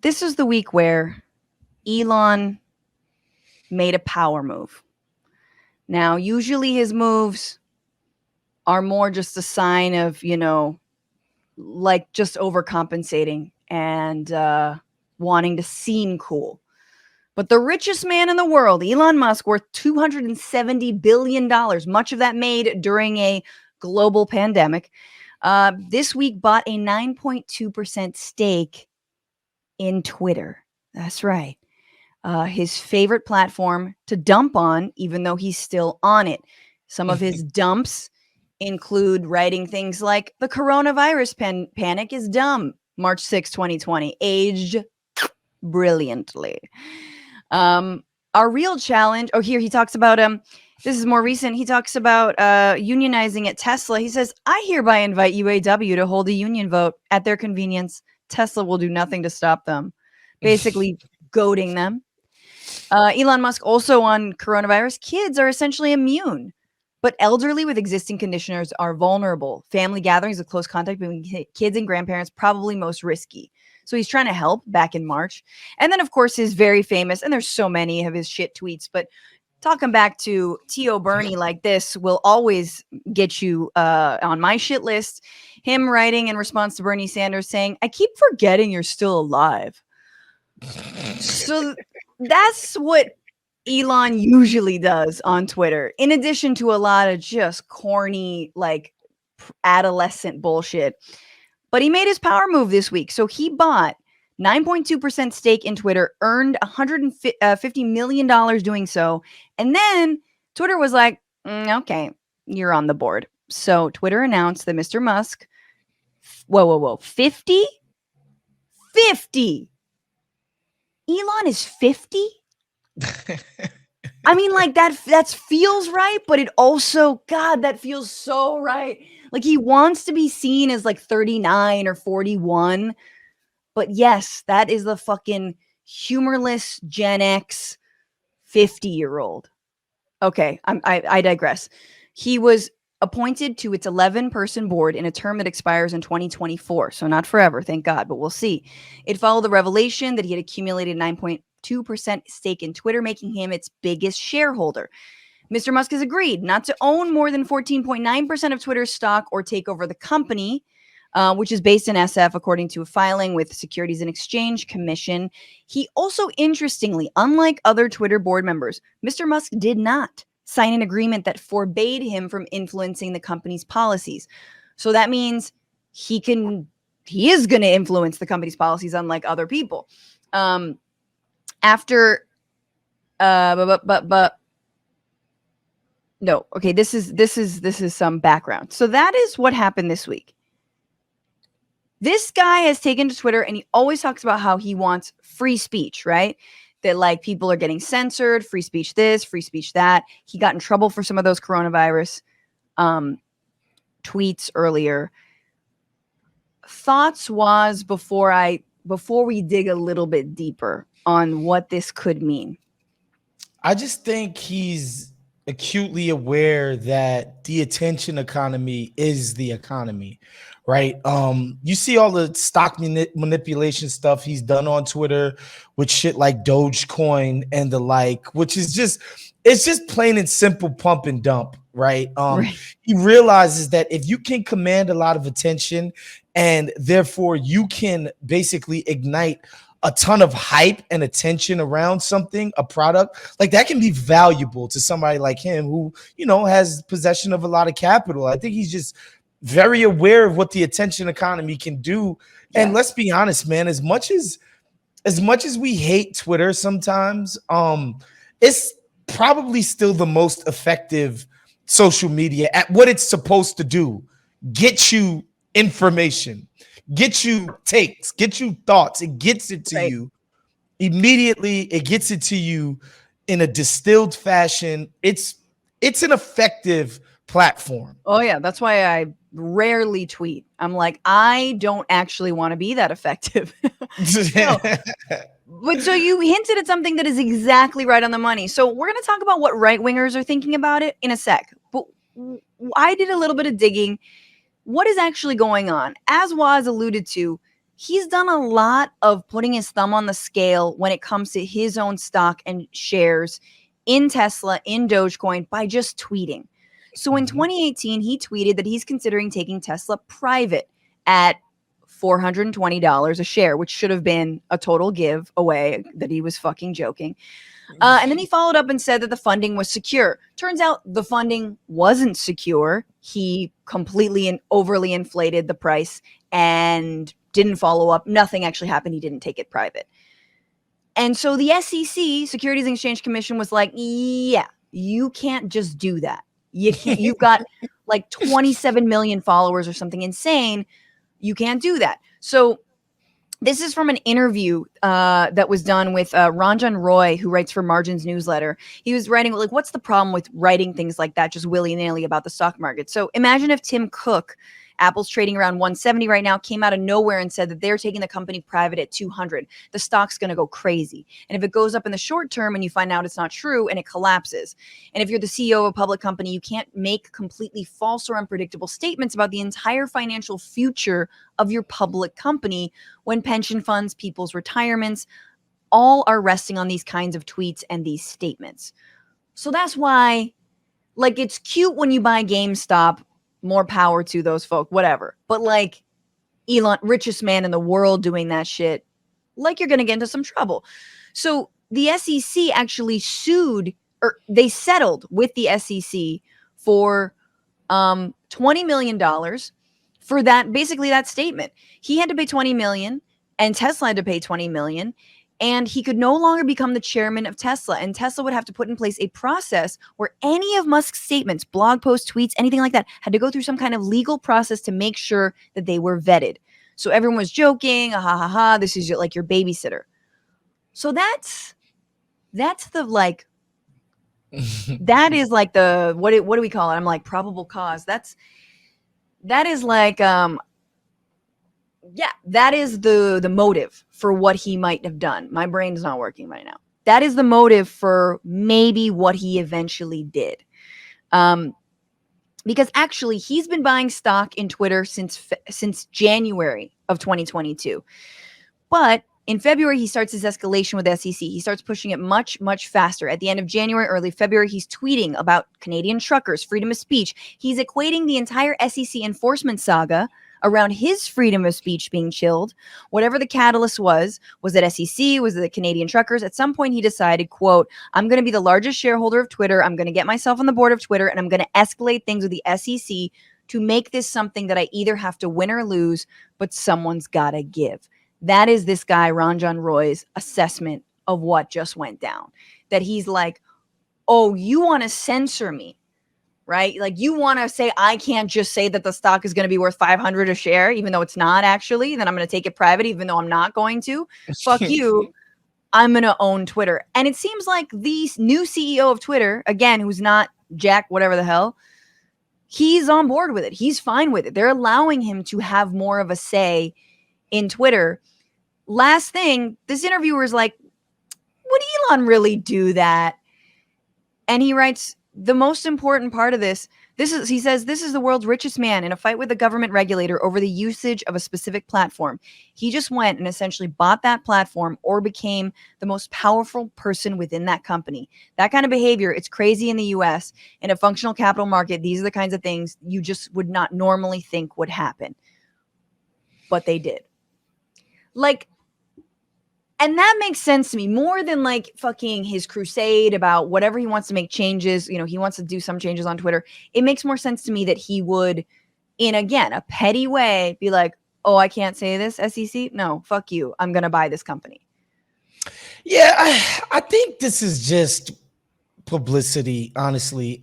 this is the week where Elon made a power move. Now, usually his moves are more just a sign of, like just overcompensating and wanting to seem cool. But the richest man in the world, Elon Musk, worth $270 billion, much of that made during a global pandemic, this week bought a 9.2% stake in Twitter. That's right. His favorite platform to dump on, even though he's still on it. Some of his dumps include writing things like the coronavirus panic is dumb, March 6, 2020, aged brilliantly. Our real challenge. Oh, here he talks about this is more recent. He talks about unionizing at Tesla. He says, I hereby invite UAW to hold a union vote at their convenience. Tesla will do nothing to stop them. Basically goading them. Elon Musk also on coronavirus. Kids are essentially immune, but elderly with existing conditions are vulnerable. Family gatherings with close contact between kids and grandparents probably most risky. So he's trying to help back in March. And then, of course, his very famous, and there's so many of his shit tweets, but talking back to T.O. Bernie like this will always get you on my shit list. Him writing in response to Bernie Sanders saying, I keep forgetting you're still alive. So that's what Elon usually does on Twitter, in addition to a lot of just corny, like adolescent bullshit. But he made his power move this week. So he bought 9.2% stake in Twitter, earned $150 million doing so. And then Twitter was like, okay, you're on the board. So Twitter announced that Mr. Musk, 50? 50! Elon is 50? I mean, like that feels right, but it also, God, that feels so right. Like he wants to be seen as like 39 or 41. But yes, that is the fucking humorless Gen X 50-year-old. Okay, I digress. He was appointed to its 11-person board in a term that expires in 2024. So not forever, thank God, but we'll see. It followed the revelation that he had accumulated 9.2% stake in Twitter, making him its biggest shareholder. Mr. Musk has agreed not to own more than 14.9% of Twitter's stock or take over the company, which is based in SF, according to a filing with the Securities and Exchange Commission. He also, interestingly, unlike other Twitter board members, Mr. Musk did not sign an agreement that forbade him from influencing the company's policies. So that means he is going to influence the company's policies, unlike other people. After, no, okay, this is some background. So that is what happened this week. This guy has taken to Twitter and he always talks about how he wants free speech, right? That like people are getting censored, free speech this, free speech that. He got in trouble for some of those coronavirus tweets earlier. Thoughts was before we dig a little bit deeper on what this could mean. I just think he's acutely aware that the attention economy is the economy, right? You see all the stock manipulation stuff he's done on Twitter with shit like Dogecoin and the like, which is it's just plain and simple pump and dump, right? Right. He realizes that if you can command a lot of attention and therefore you can basically ignite a ton of hype and attention around something, a product, like that can be valuable to somebody like him who, has possession of a lot of capital. I think he's just very aware of what the attention economy can do. Yeah. And let's be honest, man, as much as we hate Twitter sometimes, it's probably still the most effective social media at what it's supposed to do. Get you information, get you takes, get you thoughts. It gets it to you immediately. It gets it to you in a distilled fashion. It's an effective platform. Oh yeah, that's why I rarely tweet. I'm like, I don't actually want to be that effective. No. But so you hinted at something that is exactly right on the money. So we're going to talk about what right-wingers are thinking about it in a sec. But I did a little bit of digging. What is actually going on? As Woz alluded to, he's done a lot of putting his thumb on the scale when it comes to his own stock and shares in Tesla, in Dogecoin, by just tweeting. So in 2018, he tweeted that he's considering taking Tesla private at $420 a share, which should have been a total giveaway, that he was fucking joking. And then he followed up and said that the funding was secure. Turns out the funding wasn't secure. He completely and overly inflated the price and didn't follow up. Nothing actually happened. He didn't take it private. And so the SEC, Securities and Exchange Commission, was like, yeah, you can't just do that. You can't. You've got like 27 million followers or something insane. You can't do that. So this is from an interview that was done with Ranjan Roy, who writes for Margins newsletter. He was writing, like, what's the problem with writing things like that just willy-nilly about the stock market? So imagine if Tim Cook, Apple's trading around 170 right now, came out of nowhere and said that they're taking the company private at 200. The stock's going to go crazy. And if it goes up in the short term and you find out it's not true and it collapses, and if you're the CEO of a public company, you can't make completely false or unpredictable statements about the entire financial future of your public company when pension funds, people's retirements, all are resting on these kinds of tweets and these statements. So that's why, like, it's cute when you buy GameStop, more power to those folk, whatever. But like Elon, richest man in the world, doing that shit, like, you're going to get into some trouble. So the SEC actually sued, or they settled with the SEC for $20 million for that, basically that statement. He had to pay $20 million and Tesla had to pay $20 million. And he could no longer become the chairman of Tesla. And Tesla would have to put in place a process where any of Musk's statements, blog posts, tweets, anything like that, had to go through some kind of legal process to make sure that they were vetted. So everyone was joking, ha ha ha, this is like your babysitter. So that's the, like, that is like the, what do we call it? I'm like, probable cause. That is like, yeah, that is the motive for what he might have done. My brain's not working right now. That is the motive for maybe what he eventually did. Because actually, he's been buying stock in Twitter since January of 2022. But in February, he starts his escalation with SEC. He starts pushing it much, much faster. At the end of January, early February, he's tweeting about Canadian truckers, freedom of speech. He's equating the entire SEC enforcement saga around his freedom of speech being chilled. Whatever the catalyst was it SEC? Was it the Canadian truckers? At some point, he decided, quote, I'm going to be the largest shareholder of Twitter. I'm going to get myself on the board of Twitter, and I'm going to escalate things with the SEC to make this something that I either have to win or lose, but someone's got to give. That is this guy, Ranjan Roy's assessment of what just went down. That he's like, oh, you want to censor me, right? Like, you want to say I can't just say that the stock is going to be worth 500 a share, even though it's not actually. Then I'm going to take it private, even though I'm not going to. Fuck you. I'm going to own Twitter. And it seems like the new CEO of Twitter, again, who's not Jack, whatever the hell, he's on board with it. He's fine with it. They're allowing him to have more of a say in Twitter. Last thing, this interviewer is like, would Elon really do that? And he writes, the most important part of he says, this is the world's richest man in a fight with a government regulator over the usage of a specific platform. He just went and essentially bought that platform or became the most powerful person within that company. That kind of behavior, it's crazy in the US. In a functional capital market, these are the kinds of things you just would not normally think would happen. But they did. Like, and that makes sense to me more than like fucking his crusade about whatever he wants to make changes. You know, he wants to do some changes on Twitter. It makes more sense to me that he would, in, again, a petty way, be like, oh, I can't say this, SEC? No, fuck you. I'm going to buy this company. Yeah, I think this is just publicity, honestly.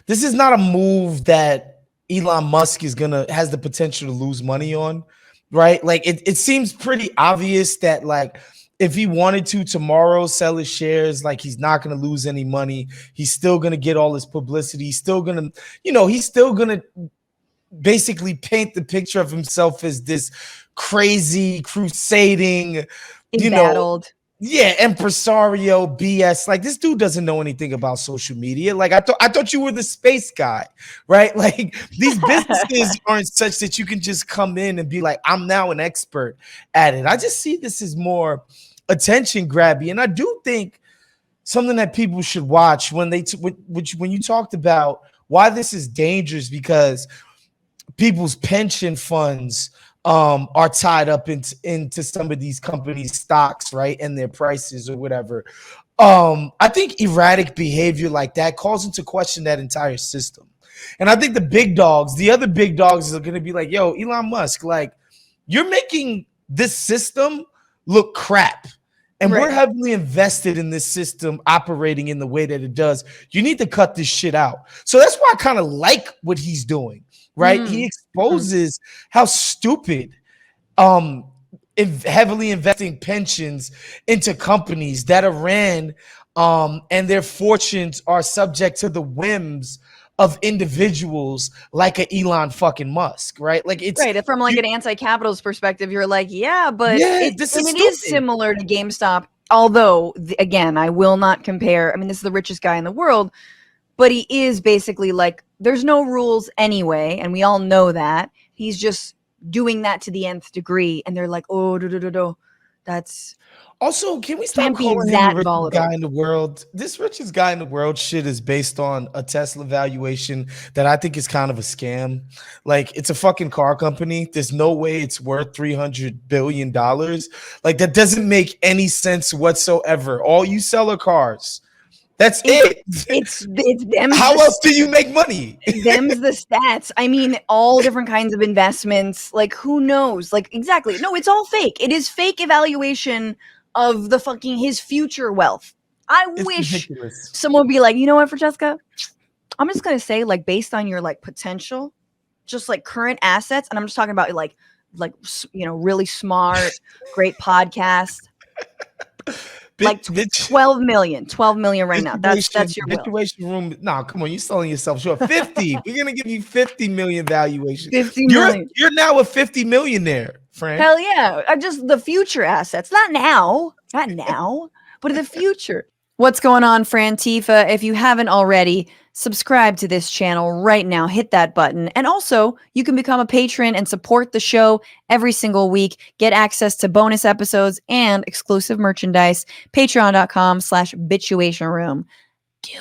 This is not a move that Elon Musk has the potential to lose money on, right? Like, it seems pretty obvious that, like, if he wanted to tomorrow sell his shares, like, he's not going to lose any money. He's still going to get all this publicity. He's still going to, basically paint the picture of himself as this crazy, crusading, Embattled. Yeah, impresario BS. Like this dude doesn't know anything about social media. Like I thought you were the space guy, right? Like these businesses aren't such that you can just come in and be like, I'm now an expert at it. I just see this as more attention grabby. And I do think something that people should watch when when you talked about why this is dangerous, because people's pension funds are tied up into some of these companies' stocks, right, and their prices or whatever. I think erratic behavior like that calls into question that entire system. And I think the other big dogs are going to be like, yo, Elon Musk, like, you're making this system look crap. And we're Right. heavily invested in this system operating in the way that it does. You need to cut this shit out. So that's why I kind of like what he's doing, right? He Mm. Mhm. exposes how stupid um heavily investing pensions into companies that are ran and their fortunes are subject to the whims of individuals like a Elon fucking Musk, right? Like it's Right. From like you, an anti-capitalist perspective, you're like, yeah, but yeah, this is it is stupid. similar to GameStop. Although, again, I will not compare. I mean, this is the richest guy in the world, but he is basically like, there's no rules anyway, and we all know that. He's just doing that to the nth degree, and they're like, oh, that's Also, can we stop can't be calling him the that richest guy volatile. in the world? This richest guy in the world shit is based on a Tesla valuation that I think is kind of a scam. Like, it's a fucking car company. There's no way it's worth $300 billion. Like, that doesn't make any sense whatsoever. All you sell are cars. That's It's it. it's them's How the else do you make money? them's the stats. I mean, all different kinds of investments. Like, who knows? Like, exactly. No, it's all fake. It is fake evaluation of the fucking his future wealth. I It's wish ridiculous. someone would be like, you know what, Francesca? I'm just gonna say, like, based on your like potential, just like current assets, and I'm just talking about really smart, great podcast, like Bitch. 12 million right now. That's your will. Bitchuation room. Nah, come on, you're selling yourself short. 50. We're gonna give you 50 million valuation. 50 You're million. you're now a 50 millionaire, Fran. Hell yeah. Just the future assets. Not now, but in the future. What's going on, Frantifa? If you haven't already, subscribe to this channel right now. Hit that button. And also, you can become a patron and support the show every single week. Get access to bonus episodes and exclusive merchandise. Patreon.com/bitchuation room. Do